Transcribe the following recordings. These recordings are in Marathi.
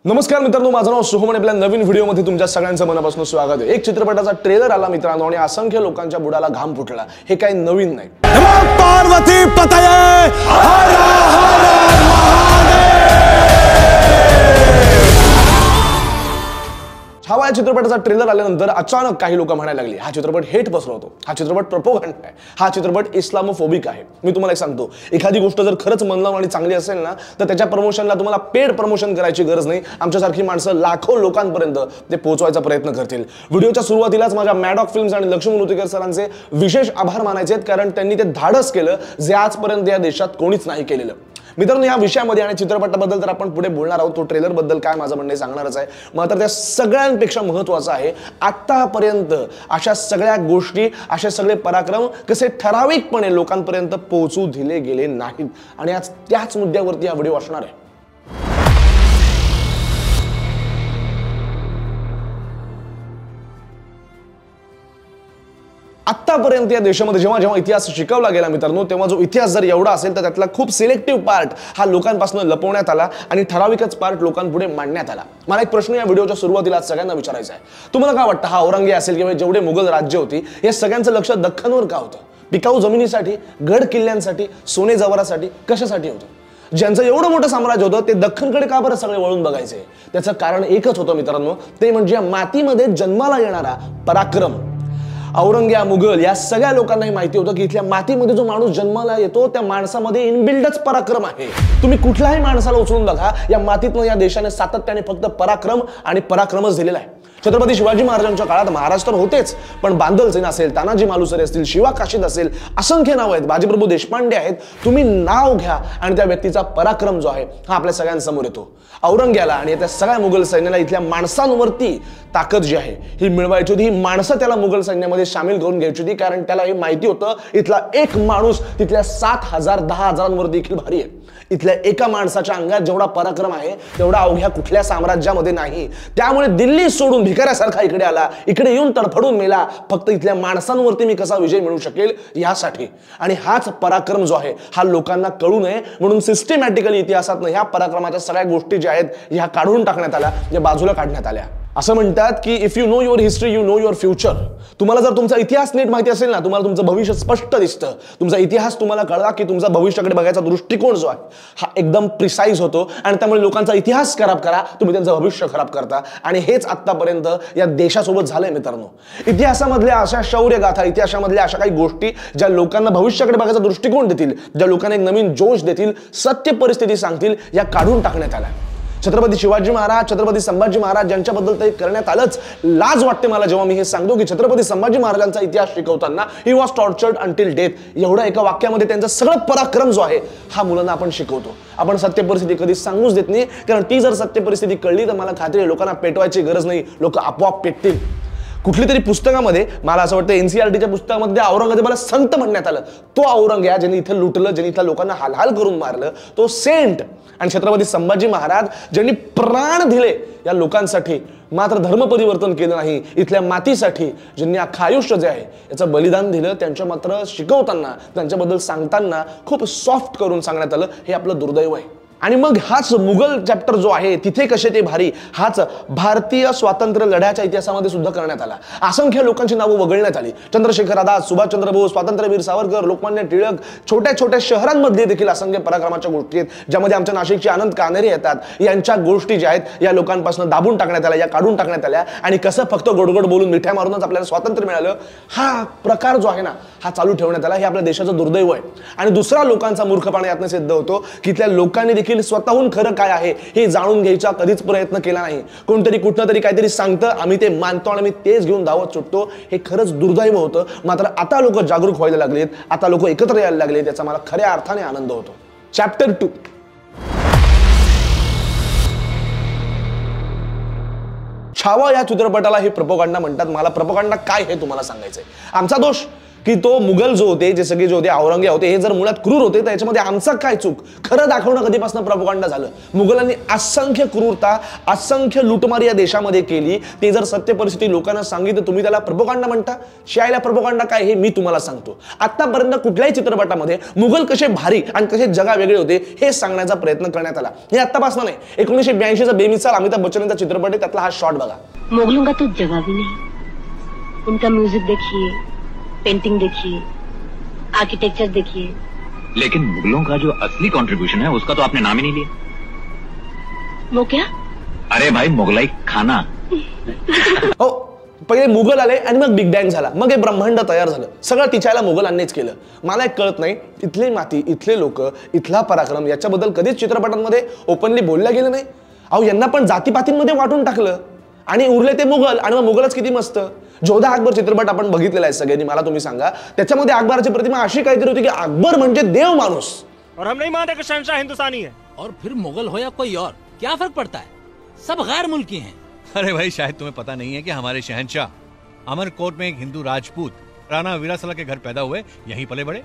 नमस्कार मित्रांनो, माझं नाव सोहम आणि आपल्या नवीन व्हिडिओमध्ये तुमच्या सगळ्यांचं मनापासून स्वागत आहे। एक चित्रपटाचा ट्रेलर आला मित्रांनो आणि असंख्य लोकांच्या बुडाला घाम फुटला। हे काही नवीन नाही। पार्वती पतये हर हर महादेव। छावा या चित्रपटाचा ट्रेलर आल्यानंतर अचानक काही लोक म्हणायला लागली हा चित्रपट हेट पसरवतो, हा चित्रपट प्रोपोगंडा आहे, हा चित्रपट इस्लामोफोबिक आहे। मी तुम्हाला एक सांगतो, एखादी गोष्ट जर खरंच मन लावून आणि चांगली असेल ना तर त्याच्या प्रमोशनला तुम्हाला पेड प्रमोशन करायची गरज नाही। आमच्यासारखी माणसं लाखो लोकांपर्यंत ते पोहोचवायचा प्रयत्न करतील। व्हिडिओच्या सुरुवातीलाच माझ्या मॅडॉक फिल्म्स आणि लक्ष्मण मुर्तीकर सरांचे विशेष आभार मानायचे आहेत, कारण त्यांनी ते धाडस केलं जे आजपर्यंत या देशात कोणीच नाही केलेलं। मित्रांनो, या विषयामध्ये आणि चित्रपटाबद्दल तर आपण पुढे बोलणार आहोत, तो ट्रेलर बद्दल काय माझं म्हणणं सांगणारच आहे। मात्र त्या सगळ्यांपेक्षा महत्त्वाचं आहे आतापर्यंत अशा सगळ्या गोष्टी, असे सगळे पराक्रम कसे ठराविकपणे लोकांपर्यंत पोहोचू दिले गेले नाहीत आणि आज त्याच मुद्द्यावरती हा व्हिडिओ असणार आहे। आतापर्यंत या देशामध्ये जेव्हा जेव्हा इतिहास शिकवला गेला मित्रांनो, तेव्हा जो इतिहास जर एवढा असेल तर त्यातला खूप सिलेक्टिव्ह पार्ट हा लोकांपासून लपवण्यात आला आणि ठराविकच पार्ट लोकांपुढे मांडण्यात आला। मला एक प्रश्न या व्हिडिओच्या सुरुवातीला सगळ्यांना विचारायचा आहे, तुम्हाला काय वाटतं हा औरंगजेब असेल किंवा जेवढे मुघल राज्य होती या सगळ्यांचं लक्ष दख्खनवर का होतं? पिकाऊ जमिनीसाठी, गड किल्ल्यांसाठी, सोने जवारासाठी, कशासाठी होतं? ज्यांचं एवढं मोठं साम्राज्य होतं ते दख्खनकडे का बरं सगळे वळून बघायचे? त्याचं कारण एकच होतं मित्रांनो, ते म्हणजे मातीमध्ये जन्माला येणारा पराक्रम। औरंगजेब, मुघल या सगळ्या लोकांनाही माहिती होतं की इथल्या मातीमध्ये जो माणूस जन्माला येतो त्या माणसामध्ये इनबिल्डच पराक्रम आहे। तुम्ही कुठल्याही माणसाला उचलून बघा, या मातीतनं या देशाने सातत्याने फक्त पराक्रम आणि पराक्रमच दिलेला आहे। छत्रपती शिवाजी महाराजांच्या काळात महाराष्ट्र होतेच, पण बांदल सेन असेल, तानाजी मालुसरे असतील, शिवा काशीद असेल, असंख्य नाव आहेत, बाजीप्रभू देशपांडे आहेत। तुम्ही नाव घ्या आणि त्या व्यक्तीचा पराक्रम जो आहे हा आपल्या सगळ्यांसमोर येतो। औरंगजेबाला आणि त्या सगळ्या मुघल सैन्याला इथल्या माणसांवरती ताकद जी आहे ही मिळवायची होती। ही माणसं त्याला मुघल सैन्यामध्ये सामील करून घ्यायची होती, कारण त्याला हे माहिती होतं इथला एक माणूस तिथल्या 7,000 10,000 देखील भारी आहे। इथल्या एका माणसाच्या अंगात जेवढा पराक्रम आहे तेवढा अवघ्या कुठल्या साम्राज्यामध्ये नाही। त्यामुळे दिल्ली सोडून भिकाऱ्यासारखा इकडे आला, इकडे येऊन तडफडून मेला, फक्त इथल्या माणसांवरती मी कसा विजय मिळवू शकेल यासाठी। आणि हाच पराक्रम जो आहे हा लोकांना कळू नये म्हणून सिस्टमॅटिकली इतिहासात ह्या पराक्रमाच्या सगळ्या गोष्टी ज्या आहेत ह्या काढून टाकण्यात आल्या, या बाजूला काढण्यात आल्या। असं म्हणतात की if you know your history you know your future. तुम्हाला जर तुमचा इतिहास नीट माहिती असेल ना, तुम्हाला तुमचं भविष्य स्पष्ट दिसतं। तुमचा इतिहास तुम्हाला कळला की तुमचा भविष्याकडे बघायचा दृष्टिकोन जो आहे हा एकदम प्रिसाइज होतो आणि त्यामुळे लोकांचा इतिहास खराब करा, तुम्ही त्यांचं भविष्य खराब करता। आणि हेच आतापर्यंत या देशासोबत झालंय मित्रांनो। इतिहासामधल्या अशा शौर्यगाथा, इतिहासामधल्या अशा काही गोष्टी ज्या लोकांना भविष्याकडे बघायचा दृष्टिकोन देतील, ज्या लोकांना एक नवीन जोश देतील, सत्य परिस्थिती सांगतील, या काढून टाकण्यात आल्या। छत्रपती शिवाजी महाराज, छत्रपती संभाजी महाराज यांच्याबद्दल ते करण्यात आलंच। लाज वाटते मला जेव्हा मी हे सांगतो की छत्रपती संभाजी महाराजांचा इतिहास शिकवताना he was tortured until death एवढा एका वाक्यामध्ये त्यांचा सगळं पराक्रम जो आहे हा मुलांना आपण शिकवतो। आपण सत्य परिस्थिती कधी सांगूच देत नाही, कारण ती जर सत्य परिस्थिती कळली तर मला खात्री आहे लोकांना पेटवायची गरज नाही, लोक आपोआप पेटतील। कुठली तरी पुस्तकामध्ये मला असं वाटतं NCERTच्या पुस्तकामध्ये औरंगजेबाला संत म्हणण्यात आलं। तो औरंगजेब ज्यांनी इथे लुटलं, ज्यांनी इथल्या लोकांना हालहाल करून मारलं, तो सेंट। आणि छत्रपती संभाजी महाराज ज्यांनी प्राण दिले या लोकांसाठी, मात्र धर्म परिवर्तन केलं नाही, इथल्या मातीसाठी ज्यांनी अख्खं आयुष्य जे आहे याचं बलिदान दिलं, त्यांच्या मात्र शिकवताना, त्यांच्याबद्दल सांगताना खूप सॉफ्ट करून सांगण्यात आलं। हे आपलं दुर्दैव आहे। आणि मग हाच मुघल चॅप्टर जो आहे तिथे कसे ते भारी, हाच भारतीय स्वातंत्र्य लढ्याच्या इतिहासामध्ये सुद्धा करण्यात आला। असंख्य लोकांची नावं वगळण्यात आली। चंद्रशेखर आझाद, सुभाषचंद्र बोस, स्वातंत्र्यवीर सावरकर, लोकमान्य टिळक, छोट्या छोट्या शहरांमध्ये देखील असंख्य पराक्रमाच्या गोष्टी आहेत, ज्यामध्ये आमच्या नाशिकचे आनंद कानेरे येतात। यांच्या गोष्टी ज्या आहेत या लोकांपासून दाबून टाकण्यात आल्या, या काढून टाकण्यात आल्या। आणि कसं फक्त गोडगोड बोलून मिठ्या मारूनच आपल्याला स्वातंत्र्य मिळालं हा प्रकार जो आहे ना हा चालू ठेवण्यात आला। हे आपल्या देशाचं दुर्दैव आहे। आणि दुसरा लोकांचा मूर्खपणा यातनं सिद्ध होतो की इथल्या लोकांनी स्वतःहून खरं काय आहे हे जाणून घ्यायचा कधीच प्रयत्न केला नाही। कोणतरी कुठनं तरी काहीतरी सांगतं, आम्ही ते मानतो आणि आम्ही तेच घेऊन धावत सुटतो। हे खरंच दुर्दैव होतं। मात्र आता लोक जागरूक व्हायला लागलेत, आता लोक एकत्र यायला लागलेत, याचा मला खऱ्या अर्थाने आनंद होतो। चॅप्टर 2 छावा या चित्रपटाला हे प्रोपोगंडा म्हणतात। मला प्रोपोगंडा काय हे तुम्हाला सांगायचंय। आमचा दोष की तो मुघल जो होते, जे सगळे जे होते औरंगजेब होते, हे जर मुळात क्रूर होते तर याच्यामध्ये आमचं काय चूक, खरं दाखवणं कधीपासून प्रोपगंडा झालं. मुघलांनी असंख्य क्रूरता, असंख्य लुटमारी या देशामध्ये केली. ते जर सत्य परिस्थिती लोकांना सांगितलं, तुम्ही त्याला प्रोपगंडा म्हणता. शाळेला प्रोपगंडा काय हे मी तुम्हाला सांगतो. आतापर्यंत कुठल्याही चित्रपटामध्ये मुघल कसे भारी आणि कसे जगा वेगळे होते हे सांगण्याचा प्रयत्न करण्यात आला. हे आतापासून नाही, 1982 चा बेमिसाल अमिताभ बच्चन यांचा चित्रपट आहे, त्यातला हा शॉट बघा. मुगलों का तो जवाब ही नहीं. उनका म्यूजिक देखिए, पेंटिंग देखिए, आर्किटेक्चर देखिए. लेकिन मुगलों का जो असली कंट्रीब्यूशन है उसका तो आपने नाम ही नहीं लिया. वो क्या? अरे भाई, मुगलाई खाना. हो, पहिले मुघल आले आणि मग बिग बँग झाला, मग हे ब्रह्मांड तयार झालं. सगळं टिचायला मुघलांनीच केलं. मला एक कळत नाही, इथली माती, इथले लोक, इथला पराक्रम याच्याबद्दल कधीच चित्रपटांमध्ये ओपनली बोलल्या गेलं नाही. अहो, यांना पण जातीपातींमध्ये वाटून टाकलं आणि उरले ते मुघल. आणि मग मुघलच किती मस्त. जोधा अकबर चित्रपट आपण बघितलेला आहे सगळ्यांनी, मला तुम्ही सांगा त्याच्यामध्ये अकबराची प्रतिमा अशी काहीतरी होती की अकबर म्हणजे देव माणूस. और हम नहीं मानते कि शहंशाह हिंदुस्तानी है. और फिर मुगल हो या कोई और, क्या फर्क पड़ता है, सब गैर मुल्की हैं. अरे भाई, शायद तुम्हें पता नहीं है कि हमारे शहंशाह अमरकोट में एक हिंदू राजपूत राणा वीरासला के घर पैदा हुए, यहीं पले बड़े.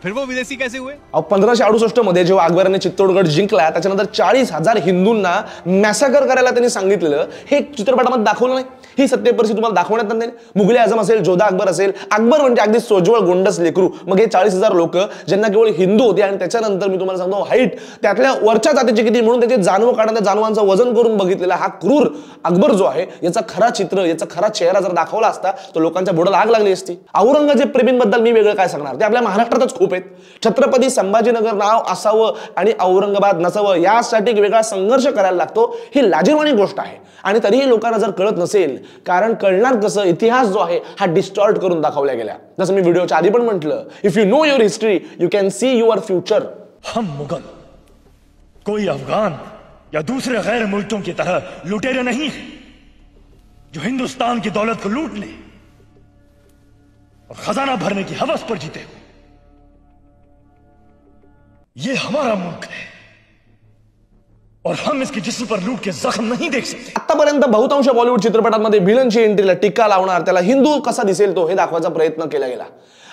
फिर वो विदेशी कैसे हुए? 1568 मध्ये जेव्हा अकबराने चित्तोडगड जिंकला, त्याच्यानंतर 40,000 हिंदूंना मॅसेकर करायला त्यांनी सांगितलेलं, हे चित्रपटामध्ये दाखवलं नाही. ही सत्य परिस्थिती तुम्हाला दाखवण्यात नाही. मुघले आझम असेल, जोधा अकबर असेल, अकबर म्हणजे अगदी सोजवळ गोंडस लेकरू. मग हे 40,000 लोक ज्यांना केवळ हिंदू होते. आणि त्याच्यानंतर मी तुम्हाला सांगतो, हाईट त्यातल्या वरच्या जातीचे किती म्हणून त्याचे जानवं काढून त्या जानवांचं वजन करून बघितलेला हा क्रूर अकबर जो आहे, याचा खरा चित्र, याचा खरा चेहरा जर दाखवला असता तर लोकांच्या बोडाला आग लागली असती. औरंगजेब प्रेमींबद्दल मी वेगळं काय सांगणार, ते आपल्या महाराष्ट्रातच खूप आहेत. छत्रपती संभाजीनगर नाव असावं आणि औरंगाबाद नसावं यासाठी एक वेगळा संघर्ष करायला लागतो. ही लाजिरवाणी गोष्ट आहे. आणि तरीही लोकांना जर कळत नसेल, कारण कळणार कसं, इतिहास जो आहे हा डिस्टॉर्ट करून दाखवला गेला. जसं मी व्हिडिओच्या आधी पण म्हटलं, if you know your history you can see your future. हम मुगल कोई अफगान या दूसरे गैर मुल्कों की तरह लुटेरे नहीं हैं जो हिंदुस्तान की दौलत को लूट ले और खजाना भरने की हवस पर जीते हो. ये हमारा मुल्क है और हम इसके जिस्म पर लूट के जख्म नहीं देख सकते. आतापर्यंत बहुतांश बॉलिवूड चित्रपटांमध्ये विलनची एंट्रीला टीका लावणार, त्याला हिंदू कसा दिसेल तो हे दाखवायचा प्रयत्न केला गेला.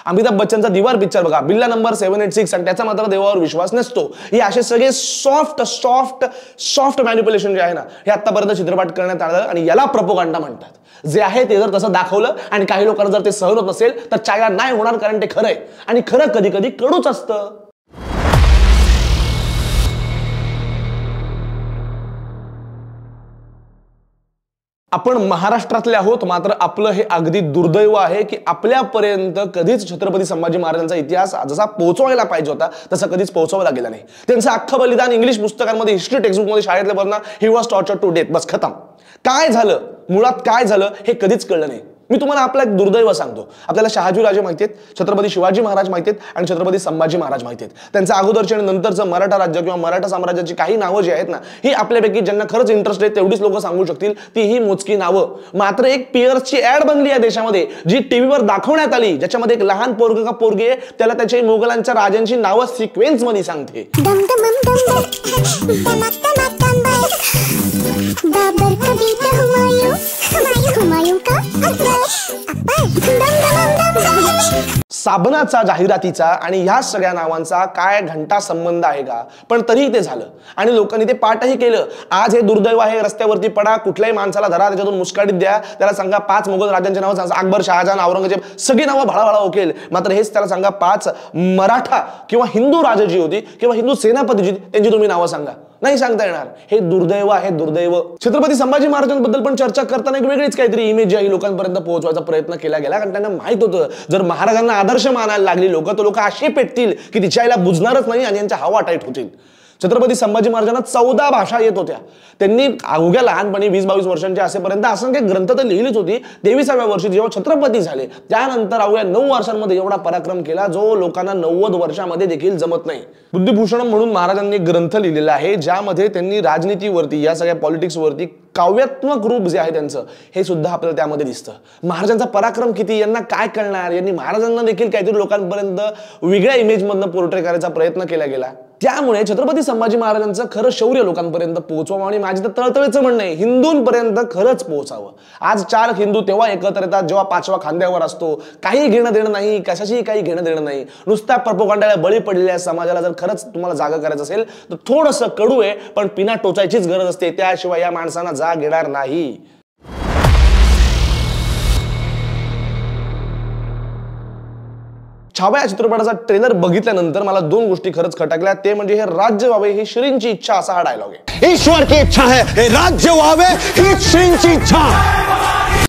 अमिताभ बच्चनचा दीवार पिक्चर बघा, बिल्ला नंबर 786, आणि त्याचा मात्र देवावर विश्वास नसतो. हे असे सगळे सॉफ्ट सॉफ्ट सॉफ्ट मॅनिप्युलेशन जे आहे ना, हे आतापर्यंत चित्रपट करण्यात आलं आणि याला प्रोपगंडा म्हणतात. जे आहे ते जर तसं दाखवलं आणि काही लोकांना जर ते सहन होत नसेल तर चायला नाही होणार, कारण ते खरं आहे. आणि खरं कधी कधी कडूच असतं. आपण महाराष्ट्रातले आहोत, मात्र आपलं हे अगदी दुर्दैव आहे की आपल्यापर्यंत कधीच छत्रपती संभाजी महाराजांचा इतिहास जसा पोहोचवायला पाहिजे होता तसा कधीच पोहोचवला गेला नाही. त्यांचं अख्खं बलिदान इंग्लिश पुस्तकांमध्ये, हिस्ट्री टेक्स्टबुकमध्ये, शाळेतल्या पोरांना he was torture to death, बस खतम. काय झालं, मुळात काय झालं हे कधीच कळलं नाही. मी तुम्हाला आपलं एक दुर्दैव सांगतो. आपल्याला शहाजी राजे माहिती आहेत, छत्रपती शिवाजी महाराज माहिती आहेत आणि छत्रपती संभाजी महाराज माहिती आहेत. त्यांचं अगोदरचे आणि नंतरचं मराठा राज्य किंवा मराठा साम्राज्याची काही नावं जी आहेत ना, ही आपल्यापैकी ज्यांना खरंच इंटरेस्ट आहे तेवढीच लोक सांगू शकतील, ती ही मोजकी नावं. मात्र एक पियर्सची ऍड बनली या देशामध्ये, जी टीव्हीवर दाखवण्यात आली, ज्याच्यामध्ये एक लहान पोरग का पोरगी आहे, त्याला त्याच्या मुघलांच्या राजांची नावं सिक्वेन्स मध्ये सांगते. बाबर कभी तो हुमायूं, हुमायूं का अकबर. साबणाचा, जाहिरातीचा आणि ह्या सगळ्या नावांचा काय घंटा संबंध आहे का? पण तरीही ते झालं आणि लोकांनी ते पाठही केलं. आज हे दुर्दैव आहे, रस्त्यावरती पडा, कुठल्याही माणसाला धरा, त्याच्यातून मुस्काडीत द्या, त्याला सांगा 5 मुघल राजांची नावं सांगा, अकबर, शहाजहान, औरंगजेब, सगळी नावं भाळाभाळा ओकेल. मात्र हेच त्याला सांगा 5 मराठा किंवा हिंदू राजे जी होती किंवा हिंदू सेनापती जी त्यांची तुम्ही नावं सांगा, नाही सांगता येणार. हे दुर्दैव आहे, दुर्दैव. छत्रपती संभाजी महाराजांबद्दल पण चर्चा करताना एक वेगळीच काहीतरी इमेज जी आहे लोकांपर्यंत पोहोचवायचा प्रयत्न केला गेला, कारण त्यांना माहित होतं जर महाराजांना आदर्श मानायला लागली लोक, तर लोक असे पेटतील की तिच्या आईला बुजणारच नाही आणि यांच्या हवा टाईट होतील. छत्रपती संभाजी महाराजांना 14 भाषा येत होत्या. त्यांनी अवघ्या लहानपणी 20-22 वर्षांच्या असेपर्यंत असंख्य ग्रंथ तर लिहिलीच होती. 23व्या वर्षी जेव्हा छत्रपती झाले त्यानंतर अवघ्या 9 वर्षांमध्ये एवढा पराक्रम केला जो लोकांना 90 वर्षांमध्ये देखील जमत नाही. बुद्धिभूषण म्हणून महाराजांनी एक ग्रंथ लिहिलेला आहे, ज्यामध्ये त्यांनी राजनीतीवरती, या सगळ्या पॉलिटिक्सवरती काव्यात्मक रूप जे आहे त्यांचं हे सुद्धा आपल्याला त्यामध्ये दिसतं. महाराजांचा पराक्रम किती, यांना काय कळणार, यांनी महाराजांना देखील काहीतरी लोकांपर्यंत वेगळ्या इमेजमधनं पोर्ट्रे करायचा प्रयत्न केला गेला. त्यामुळे छत्रपती संभाजी महाराजांचं खरं शौर्य लोकांपर्यंत पोहोचवावं आणि माझं तर तळतळीचं म्हणणं आहे हिंदूंपर्यंत खरंच पोहोचावं. आज 4 हिंदू तेव्हा एकत्र येतात जेव्हा 5वा खांद्यावर असतो. काही घेणं देणं नाही, कशाशी काही घेणं देणं नाही, नुसत्या प्रपोगंडाला बळी पडलेल्या समाजाला जर खरंच तुम्हाला जागा करायचं असेल तर थोडंसं कडू आहे पण पिना टोचायचीच गरज असते, त्याशिवाय या माणसांना जाग येणार नाही. छावा या चित्रपटाचा ट्रेलर बघितल्यानंतर मला 2 गोष्टी खरंच खटकल्या. ते म्हणजे हे राज्य व्हावे ही श्रींची इच्छा असा हा डायलॉग आहे. ईश्वर की इच्छा है हे राज्य व्हावे ही श्रींची इच्छा.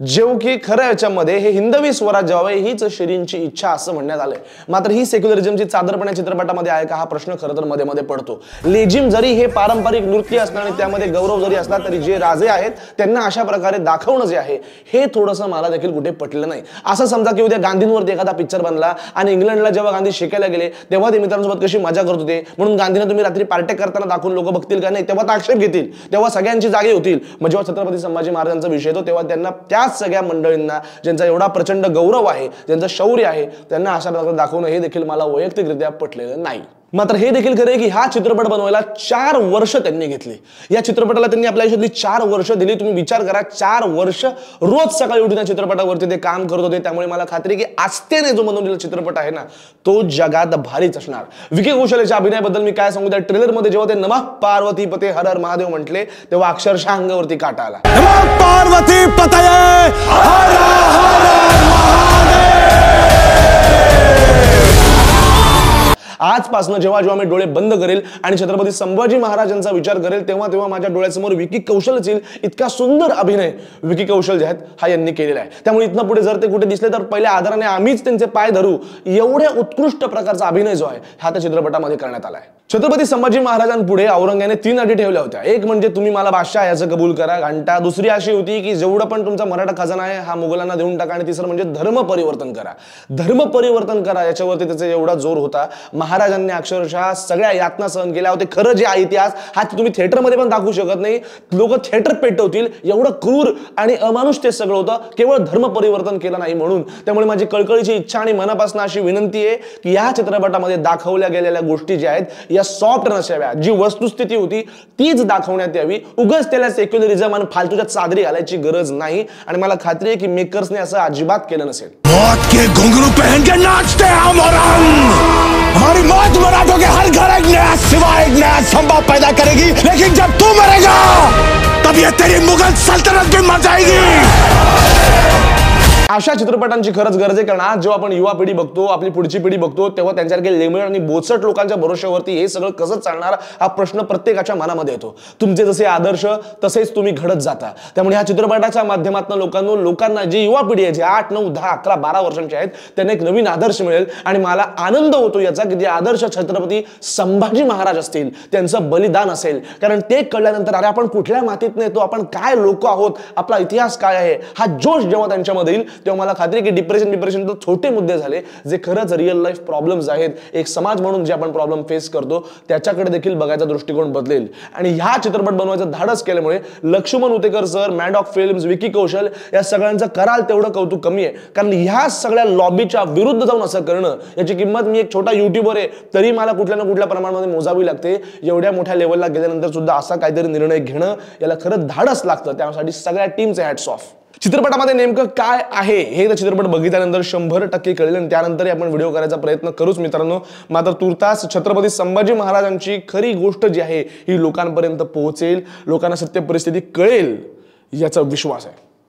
जेव की खरं याच्यामध्ये हे हिंदवी स्वराज्य व्हावे हीच श्रींची इच्छा असं म्हणण्यात आलंय. मात्र ही सेक्युलरिझमची चादरपण या चित्रपटामध्ये आहे का हा प्रश्न खरं तर मध्ये मध्ये पडतो. लेझिम जरी हे पारंपरिक नृत्य असणं आणि त्यामध्ये गौरव जरी असला तरी जे राजे आहेत त्यांना अशा प्रकारे दाखवणं जे आहे हे थोडंसं मला देखील कुठे पटलं नाही. असं समजा की उद्या गांधींवरती एखादा पिक्चर बनला आणि इंग्लंडला जेव्हा गांधी शिकायला गेले तेव्हा ते मित्रांसोबत कशी मजा करत होते म्हणून गांधींना तुम्ही रात्री पार्ट्या करताना दाखवून लोक बघतील का नाही, तेव्हा आक्षेप घेतील, तेव्हा सगळ्यांची जागे होतील. मग जेव्हा छत्रपती संभाजी महाराजांचा विषय येतो तेव्हा त्यांना त्याच सगळ्या मंडळींना ज्यांचा एवढा प्रचंड गौरव आहे, ज्यांचं शौर्य आहे, त्यांना अशा प्रकारे दाखवणं हे देखील मला वैयक्तिकरित्या पटलेलं नाही. मात्र हे देखील खरं आहे की हा चित्रपट बनवायला 4 वर्ष त्यांनी घेतली. या चित्रपटाला त्यांनी आपल्या आयुष्यातली 4 वर्ष दिली. तुम्ही विचार करा, 4 वर्ष रोज सकाळी उठून या चित्रपटावरती ते काम करत होते. त्यामुळे मला खात्री आहे की आस्थेने जो बनवलेला चित्रपट आहे ना तो जगात भारीच असणार. विकी कौशल्याच्या अभिनयाबद्दल मी काय सांगू, त्या ट्रेलरमध्ये जेव्हा ते नमः पार्वती पते हर हर महादेव म्हटले तेव्हा अक्षरशः अंगावरती काटा आला. नमः पार्वती पतये हर हर महादेव. आजपासून जेव्हा जेव्हा मी डोळे बंद करेल आणि छत्रपती संभाजी महाराजांचा विचार करेल तेव्हा तेव्हा माझ्या डोळ्यासमोर विकी कौशलच येईल. इतका सुंदर अभिनय विकी कौशल जे आहेत हा यांनी केलेला आहे. त्यामुळे इथनं पुढे जर ते कुठे दिसले तर पहिल्या आदराने आम्हीच त्यांचे पाय धरू. एवढ्या उत्कृष्ट प्रकारचा अभिनय जो आहे हा त्या चित्रपटामध्ये करण्यात आला आहे. छत्रपती संभाजी महाराजांपुढे औरंगजेबाने 3 अटी ठेवल्या होत्या. एक म्हणजे तुम्ही मला बादशाह याचं कबूल करा, घंटा. दुसरी अशी होती की जेवढं पण तुमचा मराठा खजाना आहे हा मुघलांना देऊन टाका. आणि तिसरं म्हणजे धर्म परिवर्तन करा. धर्म परिवर्तन करा याच्यावरती त्याचा एवढा जोर होता. महाराजांनी अक्षरशः सगळ्या यातना सहन केल्या होते. खरं जे आहे इतिहास हा तुम्ही थिएटरमध्ये पण दाखवू शकत नाही. लोक थिएटर पेटवतील एवढं क्रूर आणि अमानुष ते सगळं होतं. केवळ धर्म परिवर्तन केलं नाही म्हणून. त्यामुळे माझी कळकळीची इच्छा आणि मनापासून अशी विनंती आहे की या चित्रपटामध्ये दाखवल्या गेलेल्या गोष्टी ज्या आहेत या सॉफ्ट नसाव्या. जी वस्तुस्थिती होती तीच दाखवण्यात यावी. उगाच त्याला सेक्युलरिझम आणि फालतूच्या चादरी घालायची गरज नाही. आणि मला खात्री आहे की मेकर्सने असं अजिबात केलं नसेल. मौत के घुंघरू पहन के नाचते हम और हमारी मौत मराठों के हर घर एक नया सिवा एक नया संभव पैदा करेगी. लेकिन जब तू मरेगा तब ये तेरी मुगल सल्तनत भी मर जाएगी. अशा चित्रपटांची खरंच गरज आहे. कारण आज जेव्हा आपण युवा पिढी बघतो, आपली पुढची पिढी बघतो तेव्हा त्यांच्यासारखे लेमड आणि बोचट लोकांच्या भरोश्यावरती हे सगळं कसं चालणार हा प्रश्न प्रत्येकाच्या मनामध्ये येतो. तुमचे जसे आदर्श तसेच तुम्ही घडत जाता. त्यामुळे ह्या चित्रपटाच्या माध्यमातून लोकांना जी युवा पिढी आहे जी 8, 9, 10, 11, 12 वर्षांची आहेत त्यांना एक नवीन आदर्श मिळेल. आणि मला आनंद होतो याचा की जे आदर्श छत्रपती संभाजी महाराज असतील त्यांचं बलिदान असेल. कारण ते कळल्यानंतर अरे आपण कुठल्या मातीत येतो, आपण काय लोक आहोत, आपला इतिहास काय आहे, हा जोश जेव्हा त्यांच्यामध्ये येईल तेव्हा मला खात्री की डिप्रेशन तर छोटे मुद्दे झाले जे खरंच रिअल लाईफ प्रॉब्लेम्स आहेत. एक समाज म्हणून जे आपण प्रॉब्लेम फेस करतो त्याच्याकडे देखील बघायचा दृष्टिकोन बदलेल. आणि ह्या चित्रपट बनवायचं धाडस केल्यामुळे लक्ष्मण उतेकर सर, मॅडॉक फिल्म्स, विकी कौशल या सगळ्यांचं कराल तेवढं कौतुक कमी आहे. कारण ह्या सगळ्या लॉबीच्या विरुद्ध जाऊन असं करणं याची किंमत, मी एक छोटा युट्यूबर आहे तरी मला कुठल्या ना कुठल्या प्रमाणामध्ये मोजावी लागते. एवढ्या मोठ्या लेवलला गेल्यानंतर सुद्धा असा काहीतरी निर्णय घेणं याला खरंच धाडस लागतं. त्यासाठी सगळ्या टीमचे हॅट्स ऑफ. चित्रपटामध्ये नेमकं काय आहे हे चित्रपट बघितल्यानंतर 100% कळेल आणि त्यानंतर आपण व्हिडिओ करायचा प्रयत्न करूच मित्रांनो. मात्र तुर्तास छत्रपती संभाजी महाराजांची खरी गोष्ट जी आहे ही लोकांपर्यंत पोहोचेल, लोकांना सत्य परिस्थिती कळेल याचा विश्वास आहे.